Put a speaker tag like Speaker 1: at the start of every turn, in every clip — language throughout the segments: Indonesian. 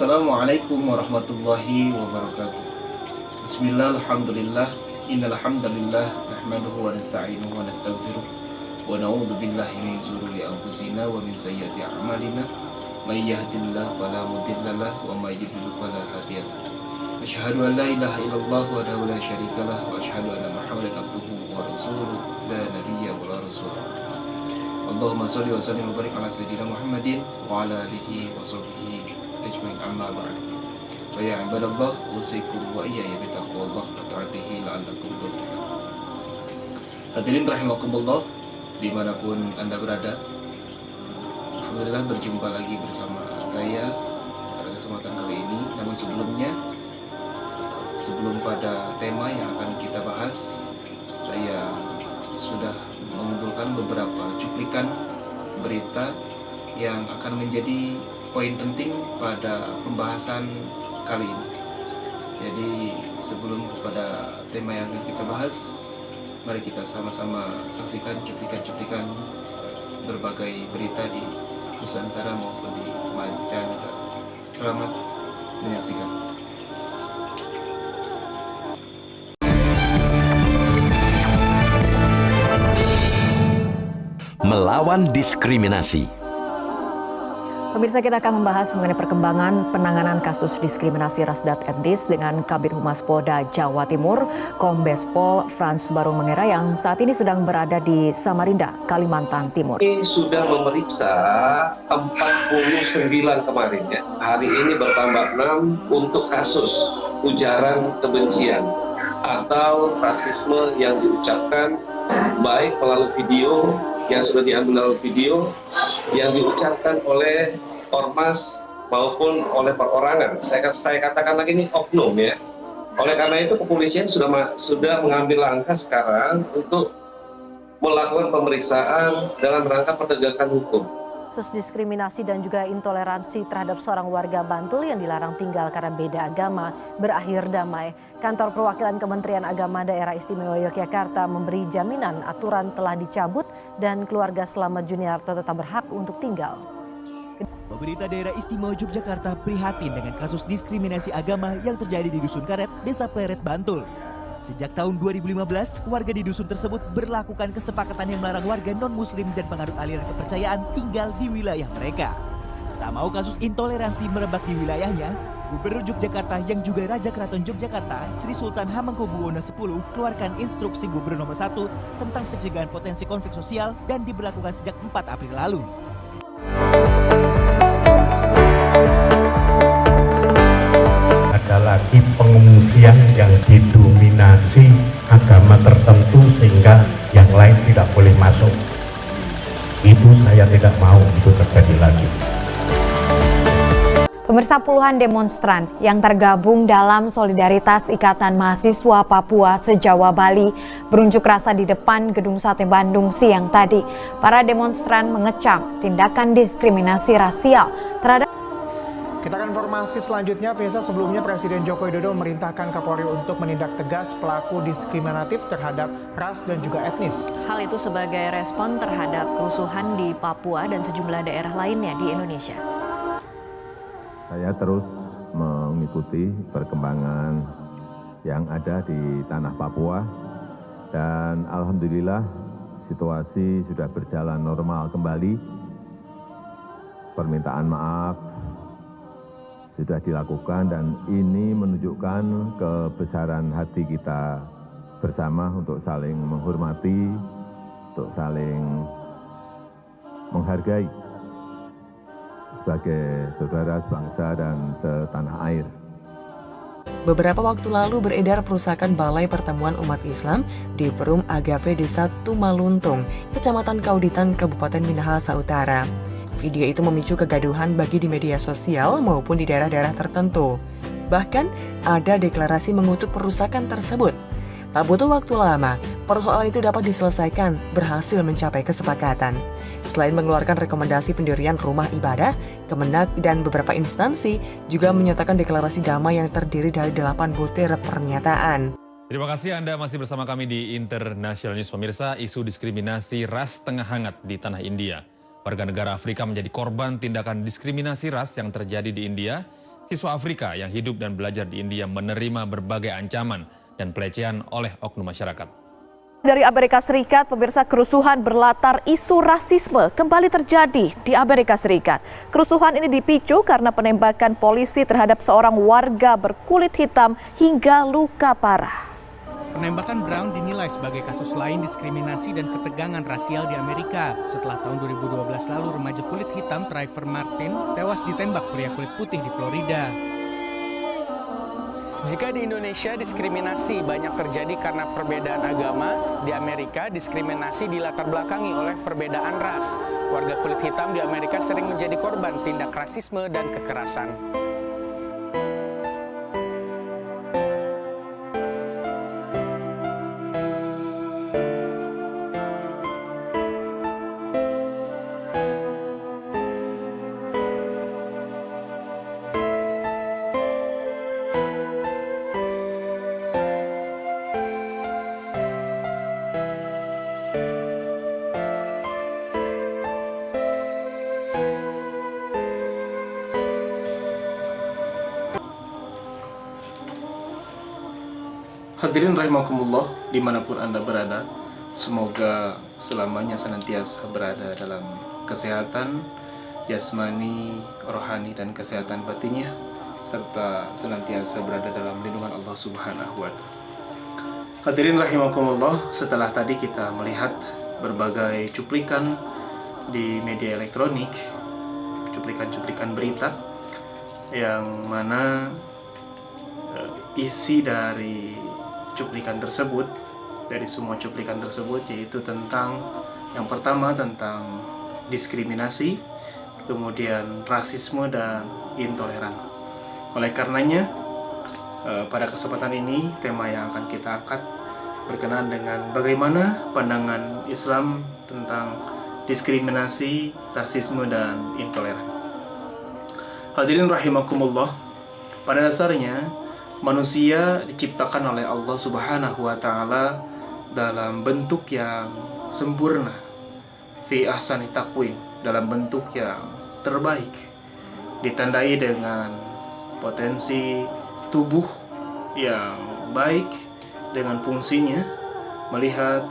Speaker 1: Assalamualaikum warahmatullahi wabarakatuh. Bismillah, alhamdulillah, innal hamdalillah nahmaduhu wa nasta'inuhu wa nastaghfiruh wa na'udzu billahi min shururi anfusina wa min sayyiati a'malina may yahdihillahu fala mudilla lahu wa may yudlil fala hadiya lahu. Asyhadu an la ilaha illallah wahdahu la syarikalah wa asyhadu anna Muhammadan abduhu wa rasuluh la nabiyya wa la rasul. Allahumma shalli wa sallim wa barik ala sayyidina Muhammadin wa ala alihi wa sahbihi ajmain, amma ba'd. Fa ya ibadallah, usikum wa iyaya bitaqwallah wa ta'atihi la'allakum tuflihun. Hadirin rahimakumullah, dimanapun Anda berada, alhamdulillah berjumpa lagi bersama saya pada kesempatan kali ini. Namun sebelum pada tema yang akan kita bahas, saya sudah mengumpulkan beberapa cuplikan berita yang akan menjadi poin penting pada pembahasan kali ini. Jadi sebelum kepada tema yang akan kita bahas, mari kita sama-sama saksikan cuplikan-cuplikan berbagai berita di Nusantara maupun di mancanegara. Selamat menyaksikan.
Speaker 2: Melawan diskriminasi.
Speaker 3: Pemirsa, kita akan membahas mengenai perkembangan penanganan kasus diskriminasi ras dan etnis dengan Kabid Humas Polda Jawa Timur, Kombes Pol Frans Barung Mangera yang saat ini sedang berada di Samarinda, Kalimantan Timur.
Speaker 4: Ini sudah memeriksa 49 kemarin ya. Hari ini bertambah 6 untuk kasus ujaran kebencian atau rasisme yang diucapkan baik melalui video yang sudah diambil melalui video yang diucapkan oleh ormas maupun oleh perorangan. Saya katakan lagi ini oknum ya. Oleh karena itu kepolisian sudah mengambil langkah sekarang untuk melakukan pemeriksaan dalam rangka penegakan hukum.
Speaker 5: Kasus diskriminasi dan juga intoleransi terhadap seorang warga Bantul yang dilarang tinggal karena beda agama berakhir damai. Kantor Perwakilan Kementerian Agama Daerah Istimewa Yogyakarta memberi jaminan aturan telah dicabut dan keluarga Slamet Juniarto tetap berhak untuk tinggal.
Speaker 6: Pemerintah Daerah Istimewa Yogyakarta prihatin dengan kasus diskriminasi agama yang terjadi di Dusun Karet, Desa Pleret, Bantul. Sejak tahun 2015, warga di dusun tersebut berlakukan kesepakatan yang melarang warga non-muslim dan penganut aliran kepercayaan tinggal di wilayah mereka. Tak mau kasus intoleransi merebak di wilayahnya, Gubernur Yogyakarta yang juga Raja Keraton Yogyakarta, Sri Sultan Hamengkubuwono X, keluarkan instruksi Gubernur nomor 1 tentang pencegahan potensi konflik sosial dan diberlakukan sejak 4 April lalu.
Speaker 7: Ada lagi pengungsian yang didominasi agama tertentu sehingga yang lain tidak boleh masuk. Itu saya tidak mau itu terjadi lagi.
Speaker 8: Pemirsa, puluhan demonstran yang tergabung dalam Solidaritas Ikatan Mahasiswa Papua se-Jawa Bali berunjuk rasa di depan Gedung Sate Bandung siang tadi. Para demonstran mengecam tindakan diskriminasi rasial terhadap.
Speaker 9: Kita akan informasi selanjutnya, pemirsa. Sebelumnya Presiden Joko Widodo memerintahkan Kapolri untuk menindak tegas pelaku diskriminatif terhadap ras dan juga etnis.
Speaker 5: Hal itu sebagai respon terhadap kerusuhan di Papua dan sejumlah daerah lainnya di Indonesia.
Speaker 10: Saya terus mengikuti perkembangan yang ada di tanah Papua dan alhamdulillah situasi sudah berjalan normal kembali. Permintaan maaf sudah dilakukan dan ini menunjukkan kebesaran hati kita bersama untuk saling menghormati, untuk saling menghargai sebagai saudara sebangsa dan setanah air.
Speaker 11: Beberapa waktu lalu beredar perusakan Balai Pertemuan Umat Islam di Perum Agape Desa Tumaluntung, Kecamatan Kauditan, Kabupaten Minahasa Utara. Video itu memicu kegaduhan bagi di media sosial maupun di daerah-daerah tertentu. Bahkan ada deklarasi mengutuk perusakan tersebut. Tak butuh waktu lama, persoalan itu dapat diselesaikan, berhasil mencapai kesepakatan. Selain mengeluarkan rekomendasi pendirian rumah ibadah, Kemenak dan beberapa instansi juga menyatakan deklarasi damai yang terdiri dari 8 butir pernyataan.
Speaker 12: Terima kasih Anda masih bersama kami di International News. Pemirsa, isu diskriminasi ras tengah hangat di tanah India. Warga negara Afrika menjadi korban tindakan diskriminasi ras yang terjadi di India Siswa Afrika yang hidup dan belajar di India menerima berbagai ancaman dan pelecehan oleh oknum masyarakat.
Speaker 13: Dari Amerika Serikat, pemirsa, kerusuhan berlatar isu rasisme kembali terjadi di Amerika Serikat. Kerusuhan ini dipicu karena penembakan polisi terhadap seorang warga berkulit hitam hingga luka parah.
Speaker 14: Penembakan Brown dinilai sebagai kasus lain diskriminasi dan ketegangan rasial di Amerika. Setelah tahun 2012 lalu, remaja kulit hitam Trayvon Martin tewas ditembak pria kulit putih di Florida.
Speaker 15: Jika di Indonesia diskriminasi banyak terjadi karena perbedaan agama, di Amerika diskriminasi dilatar belakangi oleh perbedaan ras. Warga kulit hitam di Amerika sering menjadi korban tindak rasisme dan kekerasan.
Speaker 1: Hadirin rahimakumullah, dimanapun Anda berada, semoga selamanya senantiasa berada dalam kesehatan jasmani, rohani, dan kesehatan batinnya, serta senantiasa berada dalam lindungan Allah Subhanahu wa Ta'ala. Hadirin rahimakumullah, setelah tadi kita melihat berbagai cuplikan di media elektronik, cuplikan-cuplikan berita yang mana isi dari cuplikan tersebut, dari semua cuplikan tersebut, yaitu tentang yang pertama tentang diskriminasi, kemudian rasisme dan intoleran. Oleh karenanya, pada kesempatan ini tema yang akan kita angkat berkenaan dengan bagaimana pandangan Islam tentang diskriminasi, rasisme dan intoleran. Hadirin rahimakumullah, pada dasarnya manusia diciptakan oleh Allah Subhanahu wa Ta'ala dalam bentuk yang sempurna, fi ahsani taqwim, dalam bentuk yang terbaik, ditandai dengan potensi tubuh yang baik dengan fungsinya melihat,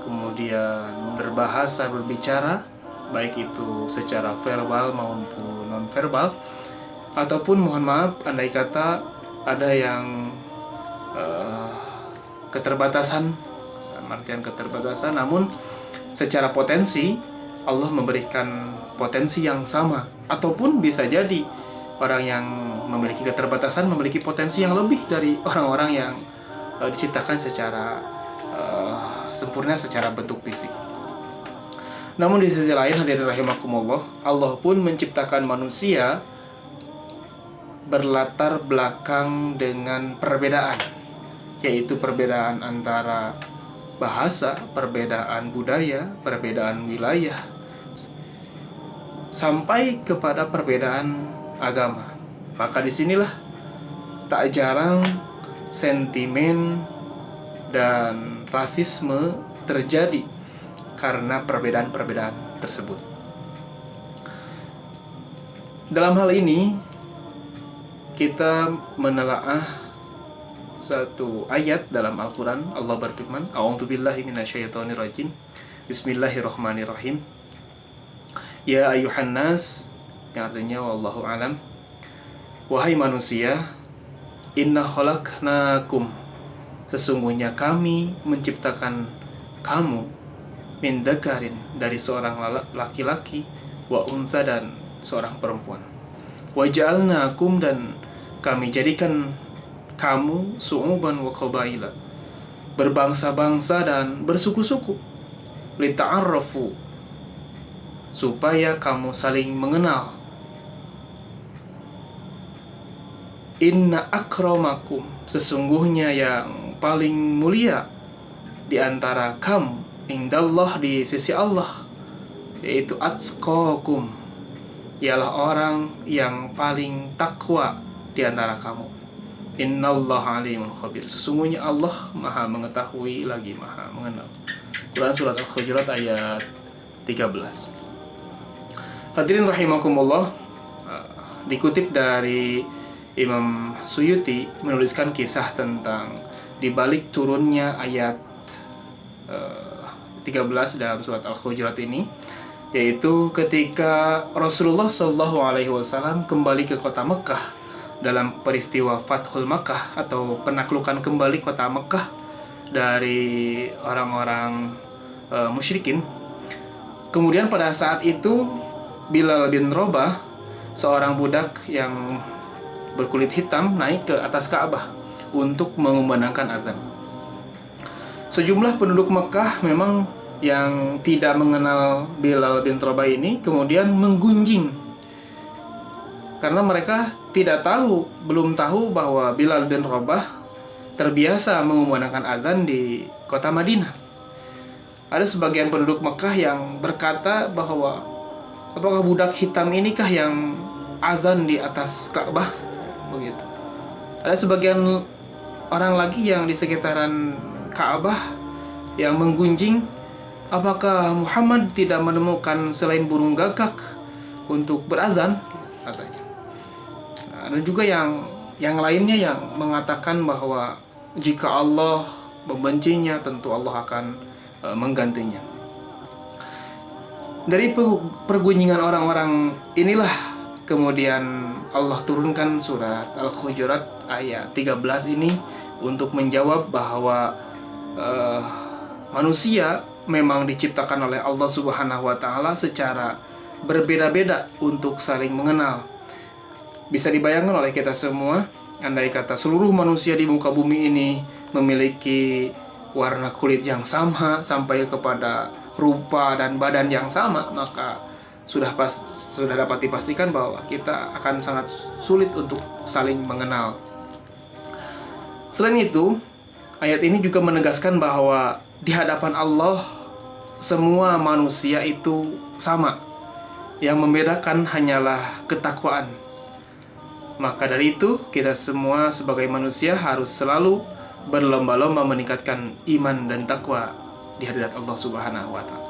Speaker 1: kemudian berbahasa, berbicara, baik itu secara verbal maupun non-verbal, ataupun mohon maaf andai kata ada yang keterbatasan, artian keterbatasan, namun secara potensi Allah memberikan potensi yang sama, ataupun bisa jadi orang yang memiliki keterbatasan memiliki potensi yang lebih dari orang-orang yang diciptakan secara sempurna secara bentuk fisik. Namun di sisi lain, hadirin rahimakumullah, Allah pun menciptakan manusia berlatar belakang dengan perbedaan, yaitu perbedaan antara bahasa, perbedaan budaya, perbedaan wilayah, sampai kepada perbedaan agama. Maka disinilah tak jarang sentimen dan rasisme terjadi karena perbedaan-perbedaan tersebut. Dalam hal ini kita menelaah satu ayat dalam Al-Quran. Allah berfirman, A'udzubillahi minasyaitonirrajim, Bismillahirrahmanirrahim. Ya ayuhan nas, yang artinya wallahu alam, wahai manusia, inna khalaqnakum, sesungguhnya kami menciptakan kamu, min dzakarin, dari seorang laki-laki, wa unsa, dan seorang perempuan, wa ja'alnakum, dan kami jadikan kamu su'uban wa qabaila, berbangsa-bangsa dan bersuku-suku, lita'arrafu, supaya kamu saling mengenal. Inna akramakum, sesungguhnya yang paling mulia di antara kamu, indallah, di sisi Allah, yaitu atqakum, ialah orang yang paling takwa di antara kamu. Innallaha alimun khabir, sesungguhnya Allah maha mengetahui lagi maha mengenal. Quran surat Al-Hujurat ayat 13. Hadirin rahimakumullah, dikutip dari Imam Suyuti menuliskan kisah tentang dibalik turunnya ayat 13 dalam surat Al-Hujurat ini, yaitu ketika Rasulullah SAW kembali ke kota Mekah dalam peristiwa Fathul Makkah atau penaklukan kembali kota Mekah dari orang-orang musyrikin. Kemudian pada saat itu Bilal bin Rabah, seorang budak yang berkulit hitam, naik ke atas Ka'bah untuk mengumandangkan azan. Sejumlah penduduk Mekah memang yang tidak mengenal Bilal bin Rabah ini kemudian menggunjing, karena mereka belum tahu bahwa Bilal bin Rabah terbiasa mengumandangkan azan di kota Madinah. Ada sebagian penduduk Mekah yang berkata bahwa apakah budak hitam inikah yang azan di atas Ka'bah? Begitu. Ada sebagian orang lagi yang di sekitaran Ka'bah yang menggunjing, apakah Muhammad tidak menemukan selain burung gagak untuk berazan, katanya. Nah, ada juga yang lainnya yang mengatakan bahwa jika Allah membencinya, tentu Allah akan menggantinya. Dari pergunjingan orang-orang inilah kemudian Allah turunkan surat Al-Hujurat ayat 13 ini untuk menjawab bahwa manusia memang diciptakan oleh Allah Subhanahu wa taala secara berbeda-beda untuk saling mengenal. Bisa dibayangkan oleh kita semua, andai kata seluruh manusia di muka bumi ini memiliki warna kulit yang sama sampai kepada rupa dan badan yang sama, maka sudah dapat dipastikan bahwa kita akan sangat sulit untuk saling mengenal. Selain itu, ayat ini juga menegaskan bahwa di hadapan Allah semua manusia itu sama. Yang membedakan hanyalah ketakwaan. Maka dari itu, kita semua sebagai manusia harus selalu berlomba-lomba meningkatkan iman dan takwa di hadirat Allah Subhanahu wa taala.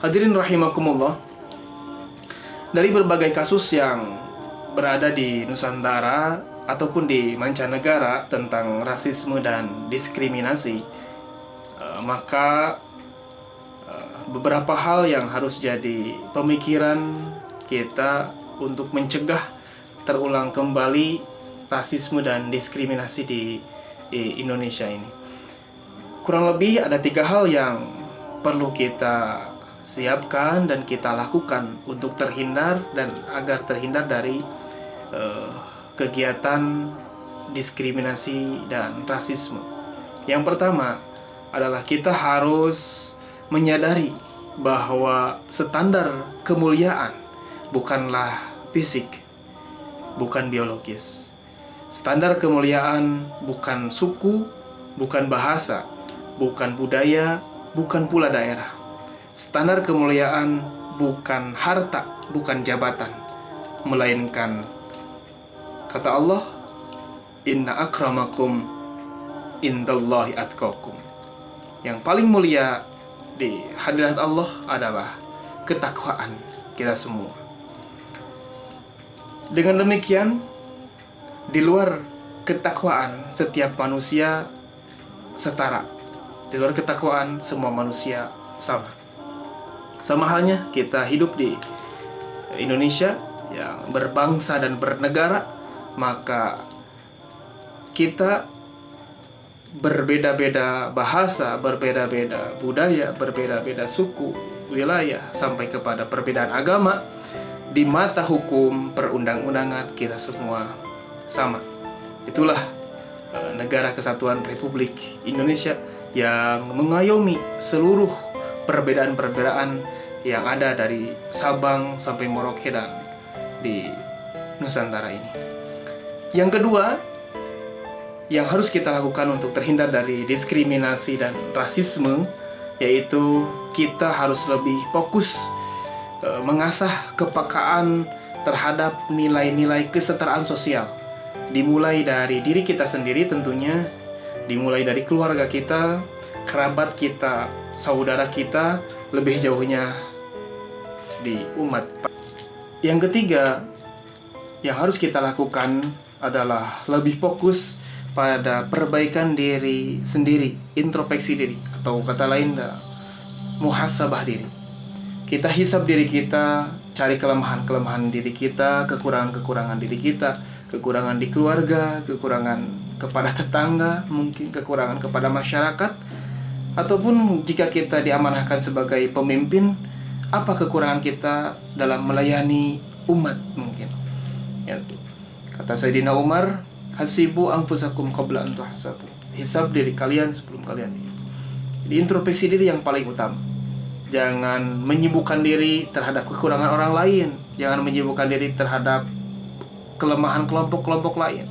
Speaker 1: Hadirin rahimakumullah. Dari berbagai kasus yang berada di Nusantara ataupun di mancanegara tentang rasisme dan diskriminasi, maka beberapa hal yang harus jadi pemikiran kita untuk mencegah terulang kembali rasisme dan diskriminasi di Indonesia ini. Kurang lebih ada 3 hal yang perlu kita siapkan dan kita lakukan untuk terhindar dan agar terhindar dari kegiatan diskriminasi dan rasisme. Yang pertama adalah kita harus menyadari bahwa standar kemuliaan bukanlah fisik, bukan biologis. Standar kemuliaan bukan suku, bukan bahasa, bukan budaya, bukan pula daerah. Standar kemuliaan bukan harta, bukan jabatan, melainkan kata Allah, inna akramakum indallahi atqakum. Yang paling mulia di hadirat Allah adalah ketakwaan kita semua. Dengan demikian, di luar ketakwaan setiap manusia setara. Di luar ketakwaan semua manusia sama. Sama halnya kita hidup di Indonesia yang berbangsa dan bernegara, maka kita berbeda-beda bahasa, berbeda-beda budaya, berbeda-beda suku, wilayah, sampai kepada perbedaan agama. Di mata hukum perundang-undangan kita semua sama. Itulah negara kesatuan Republik Indonesia yang mengayomi seluruh perbedaan-perbedaan yang ada dari Sabang sampai Merauke dan di Nusantara ini. Yang kedua, yang harus kita lakukan untuk terhindar dari diskriminasi dan rasisme, yaitu kita harus lebih fokus mengasah kepekaan terhadap nilai-nilai kesetaraan sosial. Dimulai dari diri kita sendiri tentunya, dimulai dari keluarga kita, kerabat kita, saudara kita, lebih jauhnya di umat. Yang ketiga, yang harus kita lakukan adalah lebih fokus pada perbaikan diri sendiri, introspeksi diri, atau kata lain muhasabah diri. Kita hisab diri kita, cari kelemahan-kelemahan diri kita, kekurangan-kekurangan diri kita, kekurangan di keluarga, kekurangan kepada tetangga, mungkin kekurangan kepada masyarakat, ataupun jika kita diamanahkan sebagai pemimpin, apa kekurangan kita dalam melayani umat mungkin. Ya, kata Sayyidina Umar, hasibu anfusakum qabla an tuhasabu. Hisab diri kalian sebelum kalian. Jadi introspeksi diri yang paling utama. Jangan menyibukkan diri terhadap kekurangan orang lain, jangan menyibukkan diri terhadap kelemahan kelompok-kelompok lain.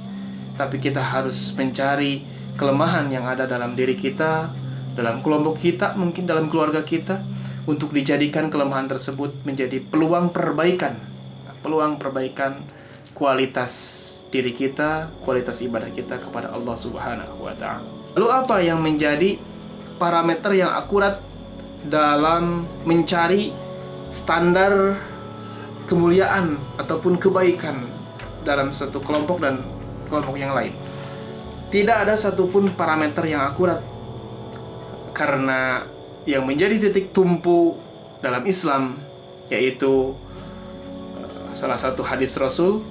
Speaker 1: Tapi kita harus mencari kelemahan yang ada dalam diri kita, dalam kelompok kita, mungkin dalam keluarga kita, untuk dijadikan kelemahan tersebut menjadi peluang perbaikan kualitas diri kita, kualitas ibadah kita kepada Allah Subhanahu wa Ta'ala. Lalu apa yang menjadi parameter yang akurat dalam mencari standar kemuliaan ataupun kebaikan dalam satu kelompok dan kelompok yang lain? Tidak ada satupun parameter yang akurat, karena yang menjadi titik tumpu dalam Islam yaitu salah satu hadis Rasul,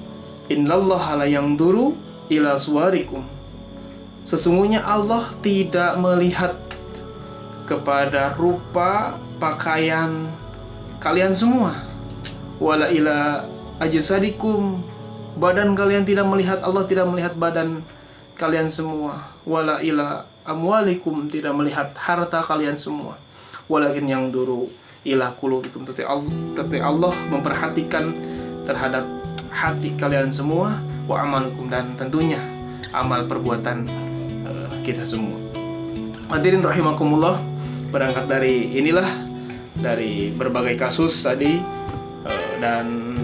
Speaker 1: innallaha la yanzuru ila suwarikum. Sesungguhnya Allah tidak melihat kepada rupa pakaian kalian semua. Wala ila ajsadikum, badan kalian tidak melihat, Allah tidak melihat badan kalian semua. Wala ila amwalikum, tidak melihat harta kalian semua. Walakin yang duru ila qulubikum, tapi Allah memperhatikan terhadap hati kalian semua, wa amalukum, dan tentunya amal perbuatan kita semua. Hadirin rahimakumullah, berangkat dari inilah, dari berbagai kasus tadi dan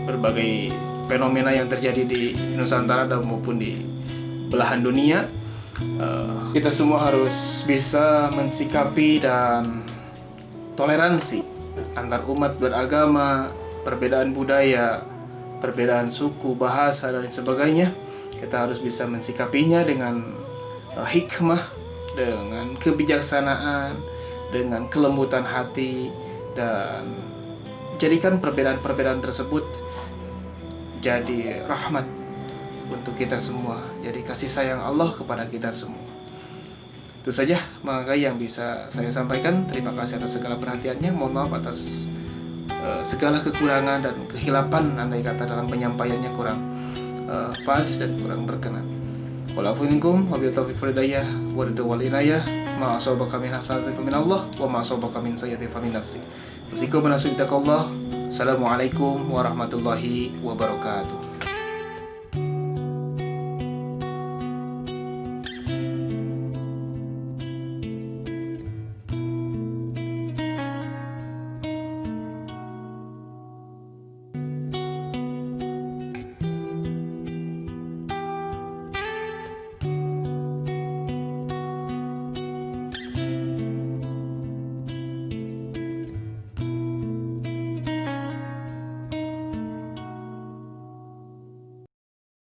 Speaker 1: berbagai fenomena yang terjadi di Nusantara dan maupun di belahan dunia, kita semua harus bisa mensikapi dan toleransi antar umat beragama, perbedaan budaya, perbedaan suku, bahasa, dan sebagainya. Kita harus bisa mensikapinya dengan hikmah, dengan kebijaksanaan, dengan kelembutan hati, dan jadikan perbedaan-perbedaan tersebut jadi rahmat untuk kita semua, jadi kasih sayang Allah kepada kita semua. Itu saja maka yang bisa saya sampaikan. Terima kasih atas segala perhatiannya. Mohon maaf atas segala kekurangan dan kehilapan andai kata dalam penyampaiannya kurang pas dan kurang berkenan. Walaupunikum wabillahi taufiq wal hidayah wa ridha wal inayah. Ma asabaka min hasanatin famin Allah wa ma asabaka min sayyi'atin famin nafsi. Assalamualaikum warahmatullahi wabarakatuh.